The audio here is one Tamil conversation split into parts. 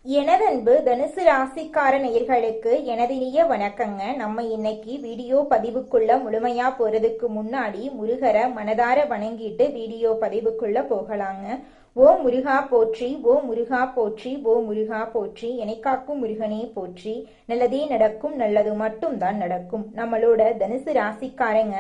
எனதன்பு தனுசு ராசிக்கார நேயர்களுக்கு எனதினிய வணக்கங்க. நம்ம இன்னைக்கு வீடியோ பதிவுக்குள்ள முழுமையா போறதுக்கு முன்னாடி முருகரை மனதார வணங்கிட்டு வீடியோ பதிவுக்குள்ள போகலாங்க. ஓ முருகா போற்றி, ஓ முருகா போற்றி, ஓ முருகா போற்றி, எனைக்காக்கும் முருகனே போற்றி. நல்லதே நடக்கும், நல்லது மட்டும் தான் நடக்கும். நம்மளோட தனுசு ராசிக்காரங்க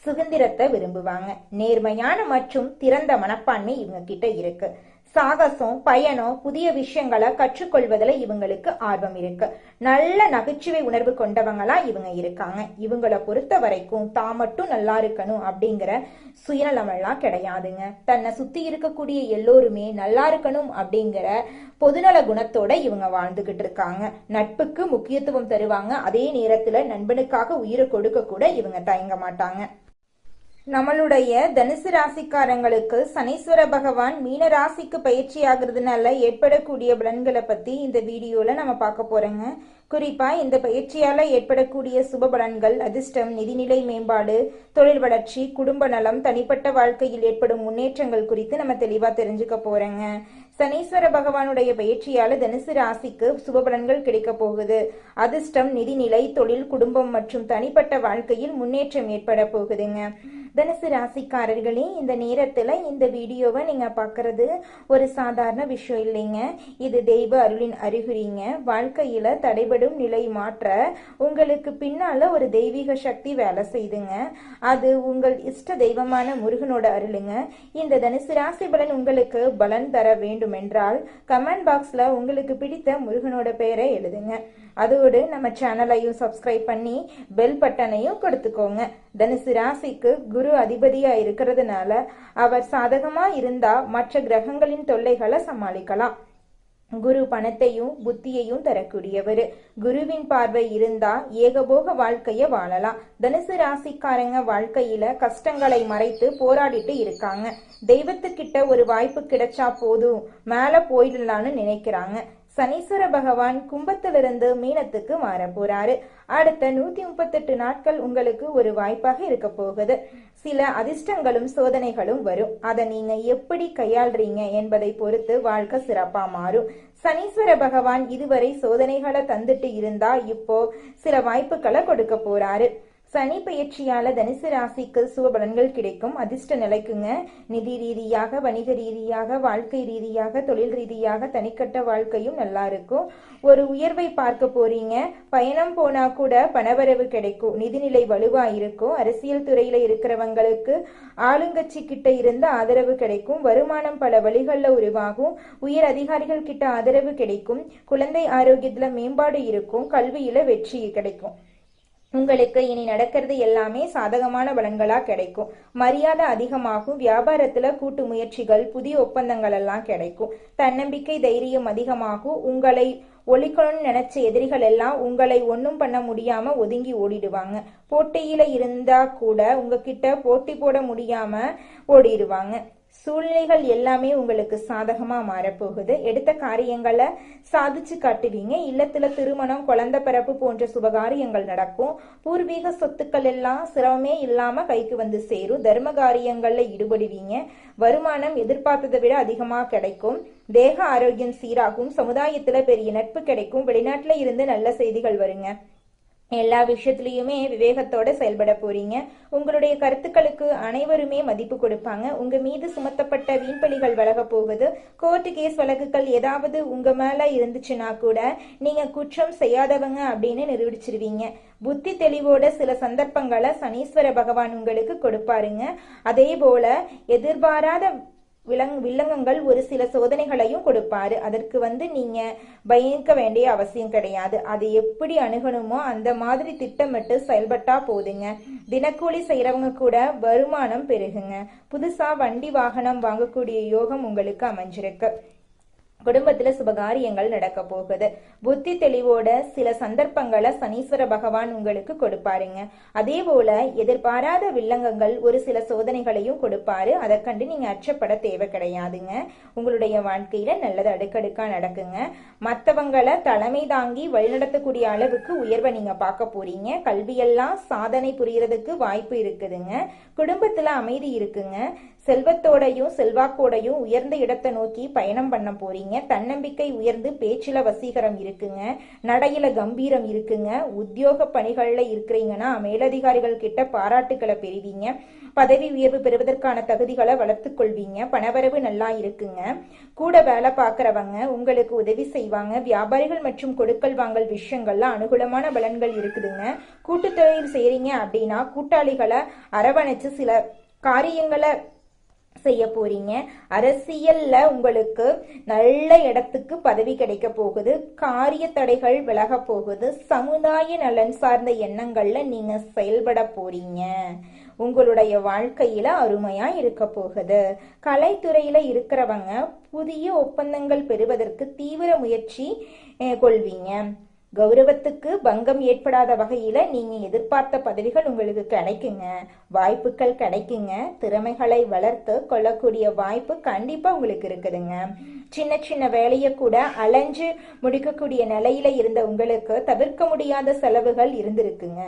சுதந்திரத்தை விரும்புவாங்க. நேர்மையான மற்றும் திறந்த மனப்பான்மை இவங்க கிட்ட இருக்கு. சாகசம், பயணம், புதிய விஷயங்களை கற்றுக்கொள்வதில் இவங்களுக்கு ஆர்வம் இருக்கு. நல்ல நகைச்சுவை உணர்வு கொண்டவங்களா இவங்க இருக்காங்க. இவங்களை பொறுத்த வரைக்கும் தான் மட்டும் நல்லா இருக்கணும் அப்படிங்கிற சுயநலமெல்லாம் கிடையாதுங்க. தன்னை சுத்தி இருக்கக்கூடிய எல்லோருமே நல்லா இருக்கணும் அப்படிங்கிற பொதுநல குணத்தோட இவங்க வாழ்ந்துகிட்டு இருக்காங்க. நட்புக்கு முக்கியத்துவம் தருவாங்க. அதே நேரத்துல நண்பனுக்காக உயிரை கொடுக்க கூட இவங்க தயங்க மாட்டாங்க. நம்மளுடைய தனுசு ராசிக்காரங்களுக்கு சனீஸ்வர பகவான் மீன ராசிக்கு பயிற்சி ஆகுறதுனால ஏற்படக்கூடிய பலன்களை பத்தி இந்த வீடியோல நம்ம பார்க்க போறோங்க. குறிப்பா இந்த பயிற்சியால ஏற்படக்கூடிய சுப பலன்கள், அதிர்ஷ்டம், நிதிநிலை மேம்பாடு, தொழில் வளர்ச்சி, குடும்ப நலம், தனிப்பட்ட வாழ்க்கையில் ஏற்படும் முன்னேற்றங்கள் குறித்து நம்ம தெளிவா தெரிஞ்சுக்க போறோங்க. சனீஸ்வர பகவானுடைய பயிற்சியால தனுசு ராசிக்கு சுப பலன்கள் கிடைக்க போகுது. அதிர்ஷ்டம், நிதிநிலை, தொழில், குடும்பம் மற்றும் தனிப்பட்ட வாழ்க்கையில் முன்னேற்றம் ஏற்பட போகுதுங்க. தனுசு ராசிக்காரர்களே, இந்த நேரத்துல இந்த வீடியோவை நீங்க பாக்குறது ஒரு சாதாரண விஷயம் இல்லைங்க. இது தெய்வ அருளின் அறிகுறிங்க. வாழ்க்கையில தடைபடும் நிலை மாற்ற உங்களுக்கு பின்னால ஒரு தெய்வீக சக்தி வேலை செய்துங்க. அது உங்கள் இஷ்ட தெய்வமான முருகனோட அருளுங்க. இந்த தனுசு ராசி பலன் உங்களுக்கு பலன் தர வேண்டும் என்றால் கமெண்ட் பாக்ஸ்ல உங்களுக்கு பிடித்த முருகனோட பெயரை எழுதுங்க. அதோடு நம்ம சேனலையும் சப்ஸ்கிரைப் பண்ணி பெல் பட்டனையும் கொடுத்துக்கோங்க. தனுசு ராசிக்கு குரு அதிபதியா இருக்கிறதுனால அவர் சாதகமா இருந்தா மற்ற கிரகங்களின் தொல்லைகளை சமாளிக்கலாம். குரு பணத்தையும் புத்தியையும் தரக்கூடியவர். குருவின் பார்வை இருந்தா ஏகபோக வாழ்க்கைய வாழலாம். தனுசு ராசிக்காரங்க வாழ்க்கையில கஷ்டங்களை மறைத்து போராடிட்டு இருக்காங்க. தெய்வத்துக்கிட்ட ஒரு வாய்ப்பு கிடைச்சா போதும் மேல போயிடலான்னு நினைக்கிறாங்க. சனீஸ்வர பகவான் கும்பத்திலிருந்து மீனத்துக்கு மாற போறாரு. அடுத்த 138 நாட்கள் உங்களுக்கு ஒரு வாய்ப்பாக இருக்க போகுது. சில அதிர்ஷ்டங்களும் சோதனைகளும் வரும். அதை நீங்க எப்படி கையாள்றீங்க என்பதை பொறுத்து வாழ்க்கை சிறப்பா மாறும். சனீஸ்வர பகவான் இதுவரை சோதனைகளை தந்துட்டு இருந்தா இப்போ சில வாய்ப்புகளை கொடுக்க போறாரு. சனி பயிற்சியால தனுசு ராசிக்கு சுப பலன்கள் கிடைக்கும். அதிர்ஷ்ட நிலைக்குங்க. நிதி ரீதியாக, வணிக ரீதியாக, வாழ்க்கை ரீதியாக, தொழில் ரீதியாக, தனிக்கட்ட வாழ்க்கையும் நல்லா இருக்கும். ஒரு உயர்வை பார்க்க போறீங்க. பயணம் போனா கூட பணவரவு கிடைக்கும். நிதிநிலை வலுவா இருக்கும். அரசியல் துறையில இருக்கிறவங்களுக்கு ஆளுங்கட்சி கிட்ட இருந்து ஆதரவு கிடைக்கும். வருமானம் பல வழிகள்ல உருவாகும். உயர் அதிகாரிகள் கிட்ட ஆதரவு கிடைக்கும். குழந்தை ஆரோக்கியத்துல மேம்பாடு இருக்கும். கல்வியில வெற்றி கிடைக்கும். உங்களுக்கு இனி நடக்கிறது எல்லாமே சாதகமான பலன்களா கிடைக்கும். மரியாதை அதிகமாகும். வியாபாரத்துல கூட்டு முயற்சிகள், புதிய ஒப்பந்தங்கள் எல்லாம் கிடைக்கும். தன்னம்பிக்கை, தைரியம் அதிகமாகும். உங்களை ஒழிக்கணும்னு நினைச்ச எதிரிகள் எல்லாம் உங்களை ஒன்னும் பண்ண முடியாம ஒதுங்கி ஓடிடுவாங்க. போட்டியில இருந்தா கூட உங்ககிட்ட போட்டி போட முடியாம ஓடிடுவாங்க. சூழ்நிலைகள் எல்லாமே உங்களுக்கு சாதகமா மாறப்போகுது. எடுத்த காரியங்களை சாதிச்சு காட்டுவீங்க. இல்லத்துல திருமணம், குழந்தை பிறப்பு போன்ற சுபகாரியங்கள் நடக்கும். பூர்வீக சொத்துக்கள் எல்லாம் சிரமமே இல்லாம கைக்கு வந்து சேரும். தர்ம காரியங்கள்ல ஈடுபடுவீங்க. வருமானம் எதிர்பார்த்ததை விட அதிகமா கிடைக்கும். தேக ஆரோக்கியம் சீராகும். சமுதாயத்துல பெரிய நட்பு கிடைக்கும். வெளிநாட்டுல இருந்து நல்ல செய்திகள் வருங்க. எல்லா விஷயத்திலயுமே விவேகத்தோட செயல்பட போறீங்க. உங்களுடைய கருத்துக்களுக்கு அனைவருமே மதிப்பு கொடுப்பாங்க. உங்க மீது சுமத்தப்பட்ட வீண்பலிகள் விலக போகுது. கோர்ட்டு கேஸ் வழக்குகள் ஏதாவது உங்க மேல இருந்துச்சுன்னா கூட நீங்க குற்றம் செய்யாதவங்க அப்படின்னு நிரூபிச்சிருவீங்க. புத்தி தெளிவோட சில சந்தர்ப்பங்களை சனீஸ்வர பகவான் உங்களுக்கு கொடுப்பாருங்க. அதே போல எதிர்பாராத வில்லங்கங்கள் ஒரு சில சோதனைகளையும் கொடுப்பாரு. அதற்கு நீங்க பயக்க வேண்டிய அவசியம் கிடையாது. அது எப்படி அணுகணுமோ அந்த மாதிரி திட்டமிட்டு செயல்பட்டா போதுங்க. தினக்கூலி செய்யறவங்க கூட வருமானம் பெருகுங்க. புதுசா வண்டி வாகனம் வாங்கக்கூடிய யோகம் உங்களுக்கு அமைஞ்சிருக்கு. குடும்பத்துல சுபகாரியங்கள் நடக்க போகுது. புத்தி தெளிவோட சில சந்தர்ப்பங்களை சனீஸ்வர பகவான் உங்களுக்கு கொடுப்பாருங்க. அதே போல எதிர்பாராத வில்லங்கங்கள் ஒரு சில சோதனைகளையும் கொடுப்பாரு. அதை கண்டு நீங்க அச்சப்பட தேவை கிடையாதுங்க. உங்களுடைய வாழ்க்கையில நல்லது அடுக்கடுக்கா நடக்குங்க. மற்றவங்களை தலைமை தாங்கி வழிநடத்தக்கூடிய அளவுக்கு உயர்வை நீங்க பார்க்க போறீங்க. கல்வியெல்லாம் சாதனை புரியறதுக்கு வாய்ப்பு இருக்குதுங்க. குடும்பத்துல அமைதி இருக்குங்க. செல்வத்தோடையும் செல்வாக்கோடையும் உயர்ந்த இடத்தை நோக்கி பயணம் பண்ண போறீங்க. தன்னம்பிக்கை உயர்ந்து பேச்சில வசீகரம் இருக்குங்க. நடையில கம்பீரம் இருக்குங்க. உத்தியோக பணிகள்ல இருக்கிறீங்கன்னா மேலதிகாரிகள் கிட்ட பாராட்டுக்களை பெறுவீங்க. பதவி உயர்வு பெறுவதற்கான தகுதிகளை வளர்த்துக் கொள்வீங்க. பணவரவு நல்லா இருக்குங்க. கூட வேலை பார்க்கறவங்க உங்களுக்கு உதவி செய்வாங்க. வியாபாரிகள் மற்றும் கொடுக்கல் வாங்கல் விஷயங்கள்ல அனுகூலமான பலன்கள் இருக்குதுங்க. கூட்டு தொழில் செய்றீங்க அப்படின்னா கூட்டாளிகளை அரவணைச்சு சில காரியங்களை செய்ய போறீங்க. அரசியல்ல உங்களுக்கு நல்ல இடத்துக்கு பதவி கிடைக்க போகுது. காரிய தடைகள் விலக போகுது. சமுதாய நலன் சார்ந்த எண்ணங்கள்ல நீங்க செயல்பட போறீங்க. உங்களுடைய வாழ்க்கையில அருமையா இருக்க போகுது. கலைத்துறையில இருக்கிறவங்க புதிய ஒப்பந்தங்கள் பெறுவதற்கு தீவிர முயற்சி கொள்வீங்க. கௌரவத்துக்கு பங்கம் ஏற்படாத வகையில நீங்க எதிர்பார்த்த பதவிகள் உங்களுக்கு கிடைக்குங்க. வாய்ப்புகள் கிடைக்குங்க. திறமைகளை வளர்த்து கொள்ளக்கூடிய வாய்ப்பு கண்டிப்பா உங்களுக்கு இருக்குதுங்க. சின்ன சின்ன வேலையை கூட அலைஞ்சு முடிக்கக்கூடிய நிலையில இருந்த உங்களுக்கு தவிர்க்க முடியாத செலவுகள் இருந்திருக்குங்க.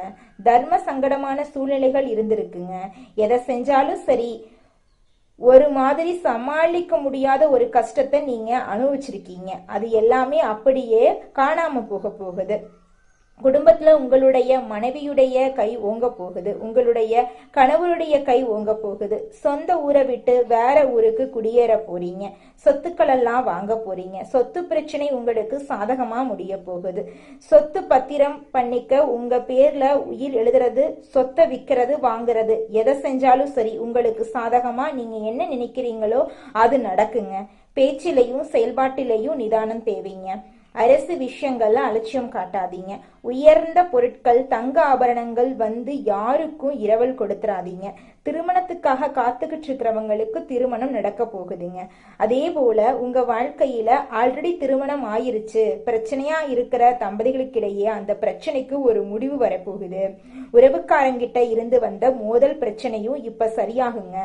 தர்ம சங்கடமான சூழ்நிலைகள் இருந்திருக்குங்க. எதை செஞ்சாலும் சரி ஒரு மாதிரி சமாளிக்க முடியாத ஒரு கஷ்டத்தை நீங்க அனுபவிச்சிருக்கீங்க. அது எல்லாமே அப்படியே காணாம போக போகுது. குடும்பத்துல உங்களுடைய மனைவியுடைய கை ஓங்க போகுது. உங்களுடைய கணவருடைய கை ஓங்க போகுது. சொந்த ஊரை விட்டு வேற ஊருக்கு குடியேற போறீங்க. சொத்துக்கள் எல்லாம் வாங்க போறீங்க. சொத்து பிரச்சனை உங்களுக்கு சாதகமா முடிய போகுது. சொத்து பத்திரம் பண்ணிக்க உங்க பேர்ல உயிர் எழுதுறது, சொத்தை விற்கிறது, வாங்குறது, எதை செஞ்சாலும் சரி உங்களுக்கு சாதகமா நீங்க என்ன நினைக்கிறீங்களோ அது நடக்குங்க. பேச்சிலையும் செயல்பாட்டிலையும் நிதானம் தேவைங்க. அரசு விஷயங்கள்ல அலட்சியம் காட்டாதீங்க. உயர்ந்த பொருட்கள் தங்க ஆபரணங்கள் வந்து யாருக்கும் இரவல் கொடுத்துறாதீங்க. திருமணத்துக்காக காத்துக்கிட்டு இருக்கிறவங்களுக்கு திருமணம் நடக்க போகுதுங்க. அதே போல உங்க வாழ்க்கையில ஆல்ரெடி திருமணம் ஆயிருச்சு பிரச்சனையா இருக்கிற தம்பதிகளுக்கிடையே அந்த பிரச்சனைக்கு ஒரு முடிவு வரப்போகுது. உறவுக்காரங்கிட்ட இருந்து வந்த மோதல் பிரச்சனையும் இப்ப சரியாகுங்க.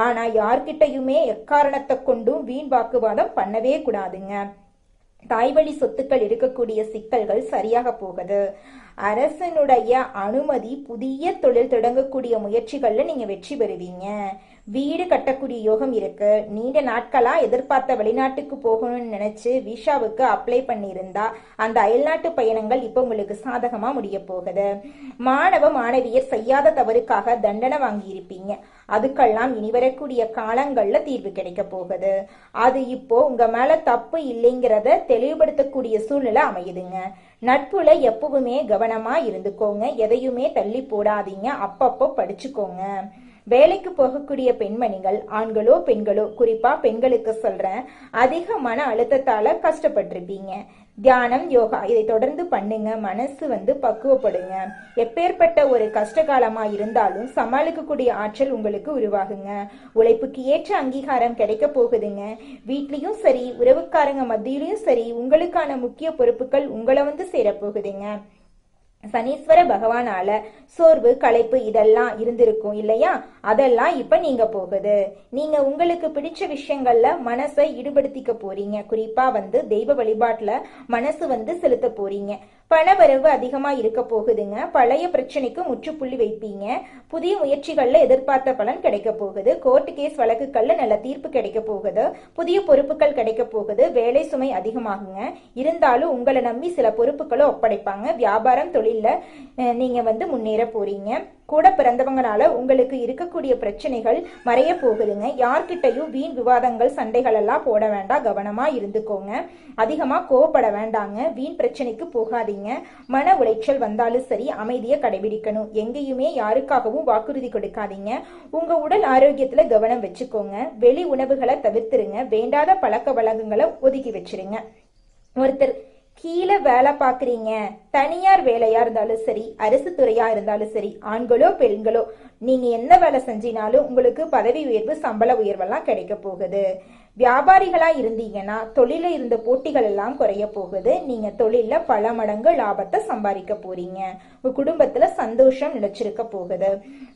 ஆனா யார்கிட்டையுமே எக்காரணத்தை கொண்டும் வீண் வாக்குவாதம் பண்ணவே கூடாதுங்க. தாய்வழி சொத்துக்கள் இருக்கக்கூடிய சிக்கல்கள் சரியாக போகுது. அரசனுடைய அனுமதி புதிய தொழில் தொடங்கக்கூடிய முயற்சிகள்ல நீங்க வெற்றி பெறுவீங்க. வீடு கட்டக்கூடிய யோகம் இருக்கு. நீண்ட நாட்களா எதிர்பார்த்த வெளிநாட்டுக்கு போகணும்னு நினைச்சு விசாவுக்கு அப்ளை பண்ணியிருந்தா அந்த அயல்நாட்டு பயணங்கள் இப்ப உங்களுக்கு சாதகமா முடிய போகுது. மாணவ மாணவியர் செய்யாத தவறுக்காக தண்டனை வாங்கி இருப்பீங்க. அதுக்கெல்லாம் இனி வரக்கூடிய காலங்கள்ல தீர்வு கிடைக்க போகுது. அது இப்போ உங்க மேல தப்பு இல்லைங்கிறத தெளிவுபடுத்தக்கூடிய சூழ்நிலை அமையுதுங்க. நட்புல எப்பவுமே கவனமா இருந்துக்கோங்க. எதையுமே தள்ளி போடாதீங்க. அப்பப்போ படிச்சுக்கோங்க. வேலைக்கு போகக்கூடிய பெண்மணிகள் ஆண்களோ பெண்களோ, குறிப்பா பெண்களுக்கு சொல்றேன், அதிக மன அழுத்தத்தால கஷ்டப்பட்டிருப்பீங்க. தியானம் யோகா இதை தொடர்ந்து பண்ணுங்க. மனசு பக்குவப்படுங்க. எப்பேற்பட்ட ஒரு கஷ்டகாலமா இருந்தாலும் சமாளிக்கக்கூடிய ஆற்றல் உங்களுக்கு உருவாகுங்க. உழைப்புக்கு ஏற்ற அங்கீகாரம் கிடைக்க போகுதுங்க. வீட்லயும் சரி உறவுக்காரங்க மத்தியிலையும் சரி உங்களுக்கான முக்கிய பொறுப்புகள் உங்களை சேரப்போகுதுங்க. சனீஸ்வர பகவானால சோர்வு களைப்பு இதெல்லாம் இருந்திருக்கும் இல்லையா, அதெல்லாம் இப்ப நீங்க போகுது. நீங்க உங்களுக்கு பிடிச்ச விஷயங்கள்ல மனசை ஈடுபடுத்திக்க போறீங்க. குறிப்பா தெய்வ வழிபாட்டுல மனசு செலுத்த போறீங்க. பணவரவு அதிகமா இருக்க போகுதுங்க. பழைய பிரச்சனைக்கு முற்றுப்புள்ளி வைப்பீங்க. புதிய முயற்சிகள்ல எதிர்பார்த்த பலன் கிடைக்க போகுது. கோர்ட் கேஸ் வழக்குகள்ல நல்ல தீர்ப்பு கிடைக்க போகுது. புதிய பொறுப்புகள் கிடைக்க போகுது. வேலை சுமை அதிகமாகுங்க. இருந்தாலும் உங்களை நம்பி சில பொறுப்புகளை ஒப்படைப்பாங்க. வியாபாரம் தொழில நீங்க முன்னேற போறீங்க. கூட பிறந்தவங்கனால உங்களுக்கு இருக்கக்கூடிய பிரச்சனைகள் மறைய போகுதுங்க. யார்கிட்டையும் வீண் விவாதங்கள் சண்டைகள் எல்லாம் போட வேண்டாம். கவனமா இருந்துக்கோங்க. அதிகமா கோவப்பட வேண்டாங்க. வீண் பிரச்சனைக்கு போகாதீங்க. மன உளைச்சல் வந்தாலும் சரி அமைதியை கடைபிடிக்கணும். எங்கேயுமே யாருக்காகவும் வாக்குறுதி கொடுக்காதீங்க. உங்க உடல் ஆரோக்கியத்துல கவனம் வச்சுக்கோங்க. வெளி உணவுகளை தவிர்த்துருங்க. வேண்டாத பழக்க வழக்கங்களை ஒதுக்கி வச்சிருங்க. ஒருத்தர் கீழே வேலை பாக்குறீங்க, தனியார் வேலையா இருந்தாலும் சரி அரசு துறையா இருந்தாலும் சரி, ஆண்களோ பெண்களோ, நீங்க என்ன வேலை செஞ்சினாலும் உங்களுக்கு பதவி உயர்வு சம்பள உயர்வெல்லாம் கிடைக்க போகுது. வியாபாரிகளா இருந்தீங்கன்னா தொழில இருந்த போட்டிகள் எல்லாம் குறைய போகுது. நீங்க தொழில பல மடங்கு லாபத்தை சம்பாதிக்க போறீங்க. உங்க குடும்பத்துல சந்தோஷம் நிலைச்சிருக்க போகுது.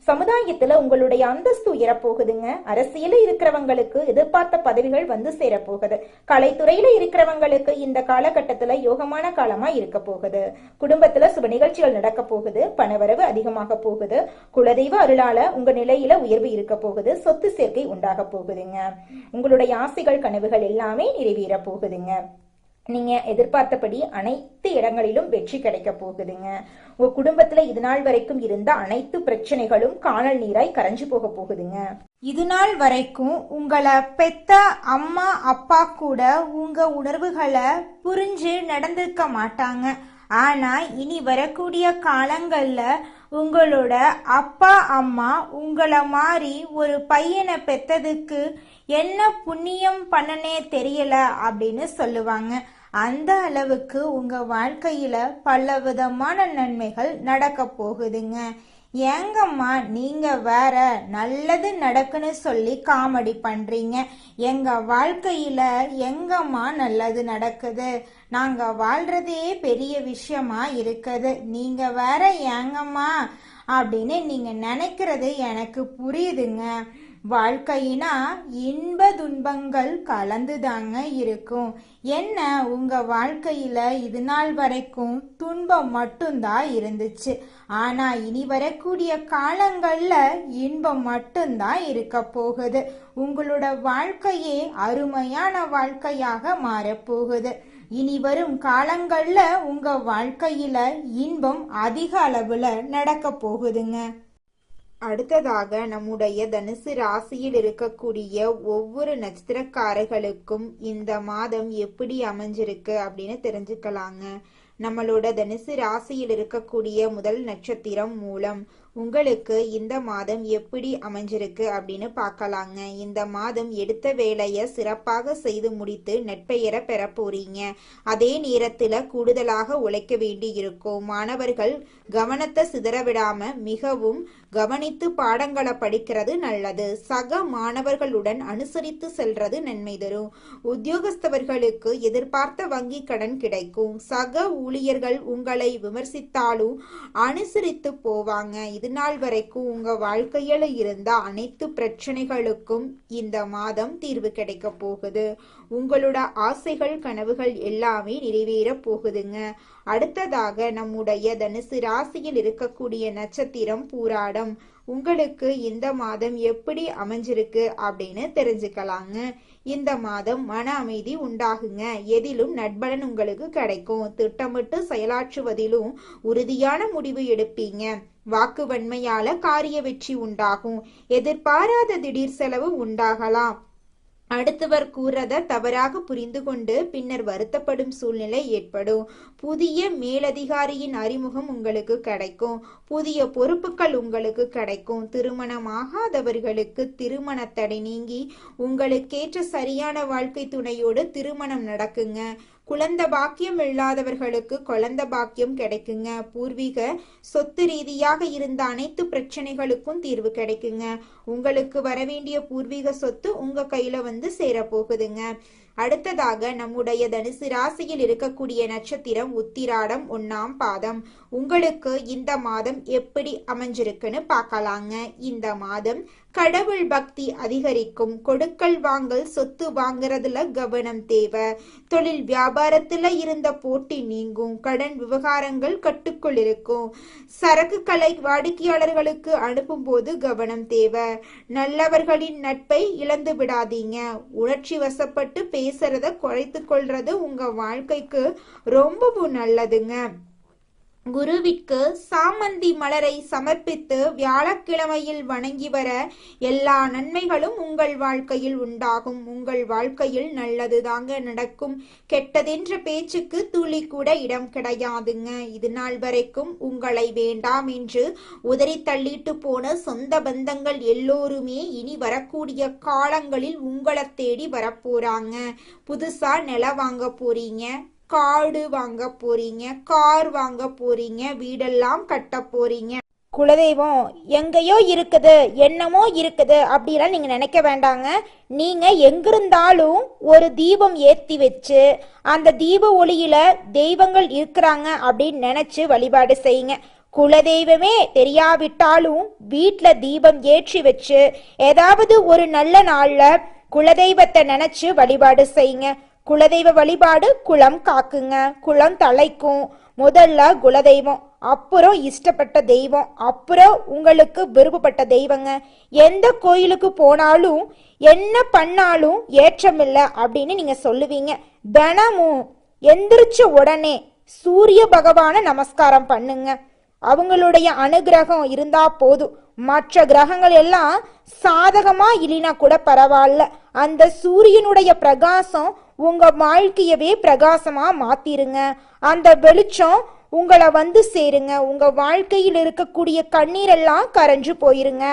சமுதாயத்துல உங்களுடைய அந்தஸ்து உயரப்போகுதுங்க. அரசியல இருக்கிறவங்களுக்கு எதிர்பார்த்த பதவிகள் வந்து சேரப்போகுது. கலைத்துறையில இருக்கிறவங்களுக்கு இந்த காலகட்டத்துல யோகமான காலமா இருக்க போகுது. குடும்பத்துல சுப நிகழ்ச்சிகள் நடக்க போகுது. பணவரவு அதிகமாக போகுது. குலதெய்வ அருளால உங்க நிலையில உயர்வு இருக்க போகுது. சொத்து சேர்க்கை உண்டாக போகுதுங்க. உங்களுடைய ஆசைகள் கனவுகள் எல்லாமே நிறைவேற போகுதுங்க. நீங்க எதிர்பார்த்தபடி அனைத்து இடங்களிலும் வெற்றி கிடைக்க போகுதுங்க. உங்க குடும்பத்துல இது நாள் வரைக்கும் இருந்த அனைத்து பிரச்சனைகளும் காணல் நீராய் கரைஞ்சு போக போகுதுங்க. இது நாள் வரைக்கும் உங்களை பெத்த அம்மா அப்பா கூட உங்க உணர்வுகளை புரிஞ்சு நடந்திருக்க மாட்டாங்க. ஆனா இனி வரக்கூடிய காலங்கள்ல உங்களோட அப்பா அம்மா உங்களை மாதிரி ஒரு பையனை பெத்ததுக்கு என்ன புண்ணியம் பண்ணனே தெரியல அப்படின்னு சொல்லுவாங்க. அந்த அளவுக்கு உங்க வாழ்க்கையில பல விதமான நன்மைகள் நடக்க போகுதுங்க. ஏங்கம்மா நீங்க வேற நல்லது நடக்குன்னு சொல்லி காமெடி பண்றீங்க. எங்க வாழ்க்கையில எங்கம்மா நல்லது நடக்குது? நாங்க வாழ்றதே பெரிய விஷயமா இருக்குது. நீங்க வேற ஏங்கம்மா அப்படின்னு நீங்க நினைக்கிறது எனக்கு புரியுதுங்க. வாழ்க்கையினா இன்ப துன்பங்கள் கலந்துதாங்க இருக்கும். என்ன உங்க வாழ்க்கையில இது நாள் வரைக்கும் துன்பம் மட்டும்தான் இருந்துச்சு. ஆனா இனி வரக்கூடிய காலங்கள்ல இன்பம் மட்டும்தான் இருக்க போகுது. உங்களோட வாழ்க்கையே அருமையான வாழ்க்கையாக மாறப்போகுது. இனி வரும் காலங்கள்ல உங்க வாழ்க்கையில இன்பம் அதிக அளவுல நடக்க போகுதுங்க. அடுத்ததாக நம்முடைய தனுசு ராசியில் இருக்கக்கூடிய ஒவ்வொரு நட்சத்திரக்காரர்களுக்கும் இந்த மாதம் எப்படி அமைஞ்சிருக்கு அப்படின்னு தெரிஞ்சுக்கலாங்க. நம்மளோட தனுசு ராசியில் இருக்கக்கூடிய முதல் நட்சத்திரம் மூலம். உங்களுக்கு இந்த மாதம் எப்படி அமைஞ்சிருக்கு அப்படின்னு பார்க்கலாங்க. இந்த மாதம் எடுத்த வேலையை சிறப்பாக செய்து முடித்து நற்பெயரை பெற போறீங்க. அதே நேரத்துல கூடுதலாக உழைக்க வேண்டி இருக்கும். மாணவர்கள் கவனத்தை சிதறவிடாம மிகவும் கவனித்து பாடங்களை படிக்கிறது நல்லது. சக மாணவர்களுடன் அனுசரித்து செல்றது நன்மை தரும். உத்தியோகஸ்தவர்களுக்கு எதிர்பார்த்த வங்கி கடன் கிடைக்கும். சக ஊழியர்கள் உங்களை விமர்சித்தாலும் அனுசரித்து போவாங்க. இது நாள் வரைக்கும் உங்க வாழ்க்கையில இருந்த அனைத்து பிரச்சனைகளுக்கும் இந்த மாதம் தீர்வு கிடைக்க போகுது. உங்களோட ஆசைகள் கனவுகள் எல்லாமே நிறைவேற போகுதுங்க. அடுத்ததாக நம்முடைய தனுசு ராசியில் இருக்கக்கூடிய நட்சத்திரம் பூராடம். உங்களுக்கு இந்த மாதம் எப்படி அமைஞ்சிருக்கு அப்படின்னு தெரிஞ்சுக்கலாங்க. இந்த மாதம் மன அமைதி உண்டாகுங்க. எதிலும் நட்பலன் உங்களுக்கு கிடைக்கும். திட்டமிட்டு செயலாற்றுவதிலும் உறுதியான முடிவு எடுப்பீங்க. வாக்கு வன்மையால காரிய வெற்றி உண்டாகும். எதிர்பாராத திடீர் செலவு உண்டாகலாம். அடுத்தவர் கூறத தவறாக புரிந்து கொண்டு பின்னர் வருத்தப்படும் சூழ்நிலை ஏற்படும். புதிய மேலதிகாரியின் அறிமுகம் உங்களுக்கு கிடைக்கும். புதிய பொறுப்புகள் உங்களுக்கு கிடைக்கும். திருமணமாகாதவர்களுக்கு திருமண தடை நீங்கி உங்களுக்கேற்ற சரியான வாழ்க்கை துணையோடு திருமணம் நடக்குங்க. குழந்தை பாக்கியம் இல்லாதவர்களுக்கு குழந்தை பாக்கியம் கிடைக்குங்க. பூர்வீக சொத்து ரீதியாக இருந்த அனைத்து பிரச்சனைகளுக்கும் தீர்வு கிடைக்குங்க. உங்களுக்கு வரவேண்டிய பூர்வீக சொத்து உங்க கையில வந்து சேரப்போகுதுங்க. அடுத்ததாக நம்முடைய தனுசு ராசியில் இருக்கக்கூடிய நட்சத்திரம் உத்திராடம் 1ஆம் பாதம். உங்களுக்கு இந்த மாதம் எப்படி அமைஞ்சிருக்குன்னு பார்க்கலாங்க. இந்த மாதம் கடவுள் பக்தி அதிகரிக்கும். கொடுக்கல் வாங்கல் சொத்து வாங்குறதுல கவனம் தேவை. தொழில் வியாபாரத்துல இருந்த போட்டி நீங்கும். கடன் விவகாரங்கள் கட்டுக்குள் இருக்கும். சரக்குகளை வாடிக்கையாளர்களுக்கு அனுப்பும் போது கவனம் தேவை. நல்லவர்களின் நட்பை இழந்து விடாதீங்க. உணர்ச்சி வசப்பட்டு பேசுறத குறைத்து கொள்றது உங்க வாழ்க்கைக்கு ரொம்பவும் நல்லதுங்க. குருவிற்கு சாமந்தி மலரை சமர்ப்பித்து வியாழக்கிழமையில் வணங்கி வர எல்லா நன்மைகளும் உங்கள் வாழ்க்கையில் உண்டாகும். உங்கள் வாழ்க்கையில் நல்லது தாங்க நடக்கும். கெட்டதென்ற பேச்சுக்கு துளி கூட இடம் கிடையாதுங்க. இது நாள் வரைக்கும் உங்களை வேண்டாம் என்று உதறி தள்ளிட்டு போன சொந்த பந்தங்கள் எல்லோருமே இனி வரக்கூடிய காலங்களில் உங்களை தேடி வரப்போறாங்க. புதுசா நிலம் வாங்க போறீங்க. காடு வாங்க போறீங்க. கார் வாங்க போறீங்க. வீடெல்லாம் கட்ட போறீங்க. குலதெய்வம் எங்கேயோ இருக்குது, என்னமோ இருக்குது அப்படிலாம் நீங்க நினைக்க வேண்டாங்க. நீங்க எங்கிருந்தாலும் ஒரு தீபம் ஏத்தி வச்சு அந்த தீப ஒளியில தெய்வங்கள் இருக்கிறாங்க அப்படின்னு நினைச்சு வழிபாடு செய்யுங்க. குலதெய்வமே தெரியாவிட்டாலும் வீட்டுல தீபம் ஏற்றி வச்சு ஏதாவது ஒரு நல்ல நாள்ல குலதெய்வத்தை நினைச்சு வழிபாடு செய்யுங்க. குலதெய்வ வழிபாடு குலம் காக்குங்க, குலம் தலைக்கும். முதல்ல குலதெய்வம், அப்புறம் இஷ்டப்பட்ட தெய்வம், அப்புறம் உங்களுக்கு விருப்பப்பட்ட தெய்வங்க. எந்த கோயிலுக்கு போனாலும் என்ன பண்ணாலும் ஏற்றமில்லை அப்படின்னு நீங்க சொல்லுவீங்க. தினமும் எந்திரிச்ச உடனே சூரிய பகவான நமஸ்காரம் பண்ணுங்க. அவங்களுடைய அனுகிரகம் இருந்தா போதும். மற்ற கிரகங்கள் எல்லாம் சாதகமா இல்லைனா கூட பரவாயில்ல, அந்த சூரியனுடைய பிரகாசம் உங்க வாழ்க்கையவே பிரகாசமா மாத்திருங்க. அந்த வெளிச்சம் உங்களை வந்து சேருங்க. உங்க வாழ்க்கையில் இருக்கக்கூடிய கண்ணீரெல்லாம் கரைஞ்சு போயிருங்க.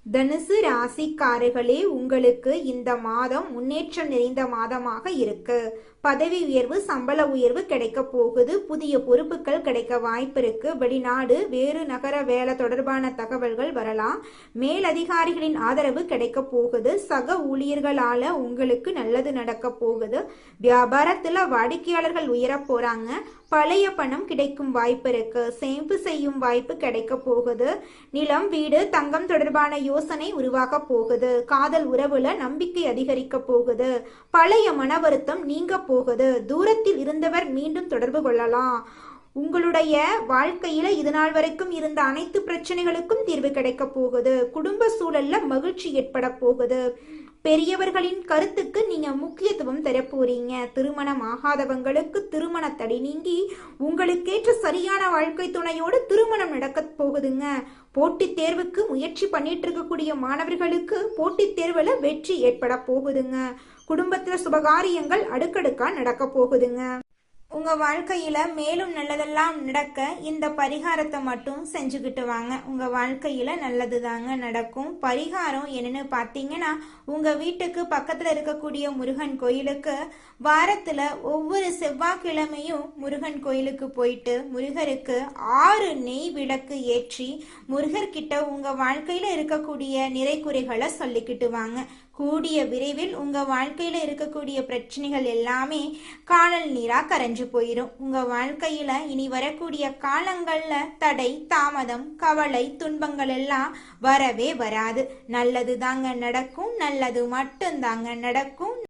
தனுசு ராசிக்காரர்களே, உங்களுக்கு இந்த மாதம் முன்னேற்றம் நிறைந்த மாதமாக இருக்கு. பதவி உயர்வு, சம்பள உயர்வு கிடைக்க போகுது. புதிய பொறுப்புகள் கிடைக்க வாய்ப்பு இருக்கு. வெளிநாடு, வேறு நகர வேலை தொடர்பான தகவல்கள் வரலாம். மேலதிகாரிகளின் ஆதரவு கிடைக்க போகுது. சக ஊழியர்களால உங்களுக்கு நல்லது நடக்க போகுது. வியாபாரத்துல வாடிக்கையாளர்கள் உயர போறாங்க. பழைய பணம் கிடைக்கும் வாய்ப்பு இருக்கு. சேமிப்பு செய்யும் வாய்ப்பு கிடைக்க போகுது. நிலம், வீடு, தங்கம் தொடர்பான யோசனை உருவாக போகுது. காதல் உறவுல நம்பிக்கை அதிகரிக்க போகுது. பழைய மன வருத்தம் நீங்க போகுது. தூரத்தில் இருந்தவர் மீண்டும் தொடர்பு கொள்ளலாம். உங்களுடைய வாழ்க்கையில இது நாள் வரைக்கும் இருந்த அனைத்து பிரச்சனைகளுக்கும் தீர்வு கிடைக்க போகுது. குடும்ப சூழல்ல மகிழ்ச்சி ஏற்பட போகுது. பெரியவர்களின் கருத்துக்கு நீங்க முக்கியத்துவம் தர போறீங்க. திருமணம் ஆகாதவங்களுக்கு திருமண தடை நீங்கி உங்களுக்கேற்ற சரியான வாழ்க்கை துணையோடு திருமணம் நடக்க போகுதுங்க. போட்டித் தேர்வுக்கு முயற்சி பண்ணிட்டு இருக்கக்கூடிய மாணவர்களுக்கு போட்டித் தேர்வுல வெற்றி ஏற்பட போகுதுங்க. குடும்பத்துல சுபகாரியங்கள் அடுக்கடுக்கா நடக்க போகுதுங்க. உங்க வாழ்க்கையில மேலும் நல்லதெல்லாம் நடக்க இந்த பரிகாரத்தை மட்டும் செஞ்சுக்கிட்டு வாங்க. உங்க வாழ்க்கையில நல்லது தாங்க நடக்கும். பரிகாரம் என்னன்னு பார்த்தீங்கன்னா, உங்க வீட்டுக்கு பக்கத்துல இருக்கக்கூடிய முருகன் கோயிலுக்கு வாரத்துல ஒவ்வொரு செவ்வாய்க்கிழமையும் முருகன் கோயிலுக்கு போயிட்டு முருகருக்கு 6 நெய் விளக்கு ஏற்றி முருகர்கிட்ட உங்க வாழ்க்கையில இருக்கக்கூடிய நிறை குறைகளை சொல்லிக்கிட்டு வாங்க. கூடிய விரைவில் உங்க வாழ்க்கையில இருக்கக்கூடிய பிரச்சனைகள் எல்லாமே காணல் நீரா கரைஞ்சு போயிடும். உங்க வாழ்க்கையில இனி வரக்கூடிய காலங்கள்ல தடை, தாமதம், கவலை, துன்பங்கள் எல்லாம் வரவே வராது. நல்லது தாங்க நடக்கும். நல்லது மட்டும் தாங்க நடக்கும்.